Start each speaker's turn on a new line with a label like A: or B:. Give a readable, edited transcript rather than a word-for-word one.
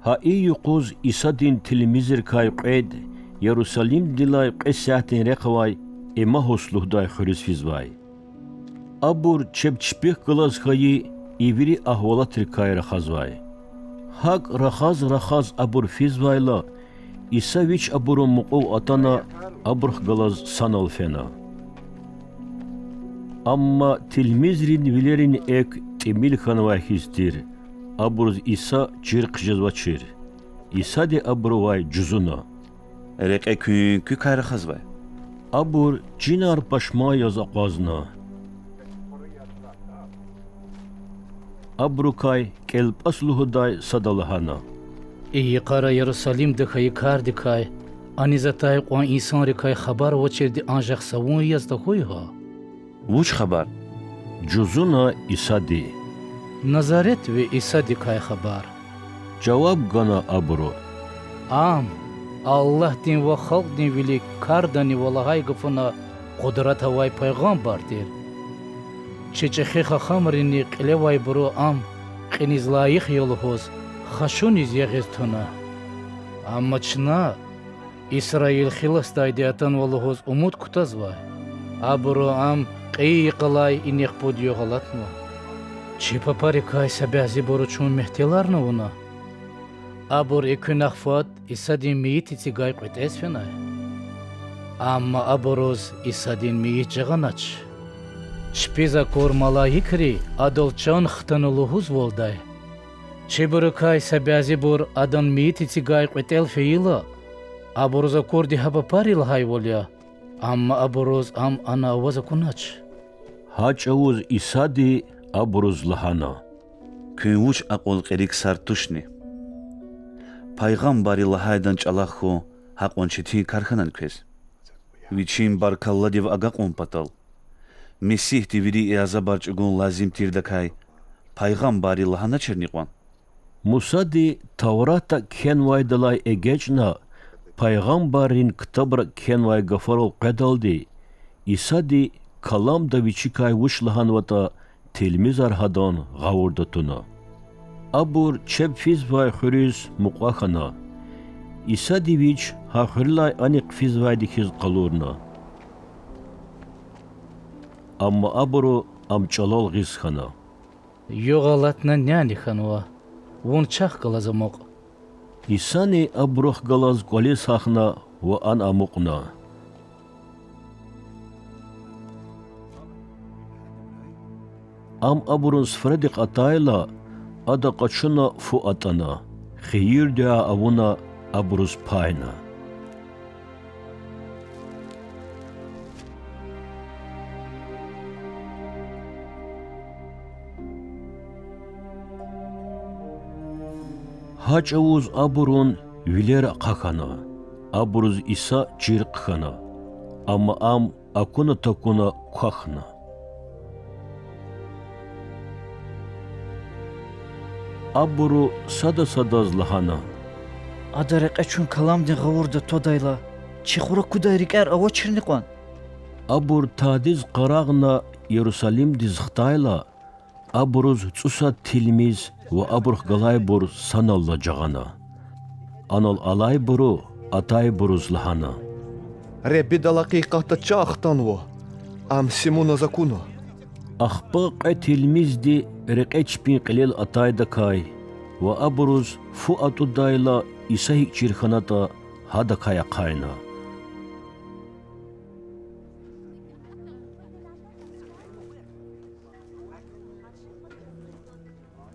A: Ha yuquz İsadin tilmizir kay qed Yerusalim dilay qesatin reqvay ema hosluhday xuriz fizvay. Abur çepçpih qılaz kayı ivri ahvalatır kay raxazvay. Hak raxaz abur fizvayla İsa viç aburun muqov atana aburx qılaz sanal fena. Amma tilmizrin vilerin ek temil xanvay histir. Aburuz İsa çirq jezvaçir. İsa de aburvay cüzuna.
B: Reqe kü kay raxazvay.
A: Abur cinar paşma yaz aqazna. Abrukay kelp asluhuday sadalahana.
C: İyi kara Yerusalim dikayı kar dikay. Anizatay qan insan rikay xabar voçerdi anjaq savun yazda huy ha.
B: Vuç xabar.
A: Cüzuna İsa de.
C: Nazaret ve İsa dikay xabar.
A: Cevap gana abru.
C: Am Allah din ve halk din vili kardani valahay gıfına kudret havay peygamber der. Çeçexe xamrini qilevay buru am qiniz layık yolhoz xaşuniz yağistuna. Amma çna İsrail xilastaydı atan volhoz umut kutazvay. Abru am qi qılay inek podiyo galatma. Çipapari kay sabazi boruçun mehtilarna ona. Abur ekün axfat İsadin miyiti tigay qut esfenay. Amma aburuz İsadin miyit jaganaç. Çpiza kor malayikri adolçan xtanuluhuz volday. Çiburu kay sabazi bor adan miyiti tigay qut elfeyila. Aburuza kor di hapapari lahay volya. Amma aburuz am ana avaza kunaç.
A: Haç avuz İsa de aburuz lahana.
B: Kü vuç aqol qerik sartuşni. Paygambari lahaydan çalaqo haqon çeti karxanan kez. Viçin barkalla div agaqon patal. Mesih tiviri eazabarç gun lazim tirdakay. Paygambari lahana çerniqwan.
A: Musa de Tavrata kenvay dalay egecna paygambarin kitabra kenvay gafarol qedaldi. İsa de kalam da viçikay vuşlahan vata tilmiz arhadan gavurdatuna. Abur çep fizvay xuriz muqaxana. İsa diviç ha xurlay anik fizvay dikiz qalurna. Amma aburu amçalol gizxana.
C: Yogalatna nyani xanwa. Vun çax qalazamoq.
A: İsa ne abruh galaz qolis xaxna ve an amuqna. Am aburun sfredik atayla ada qaçuna fu atana. Xeyir dea avuna aburuz payna. Haç avuz aburun vilera qakana. Aburuz İsa çirqxana. Amma am akuna takuna qaxna. Aburu sadaz lahana.
D: Adarek eçün kalam din gavurda todayla. Çixura kudayriker ava çirniqwan.
A: Abur tadiz qarağna Yerusalim dizxtayla. Aburuz tsusa tilmiz ve aburx galay bur sanalla jagana. Anal alay buru atay buruz lahana.
E: Ребби далакиқата чахтанво. Ам Симона закону.
A: Ахпaq tilmiz di reqeç bin qilil atay da kay. Ve aburuz fu atudayla İsa çirxanata hada kaya kayna.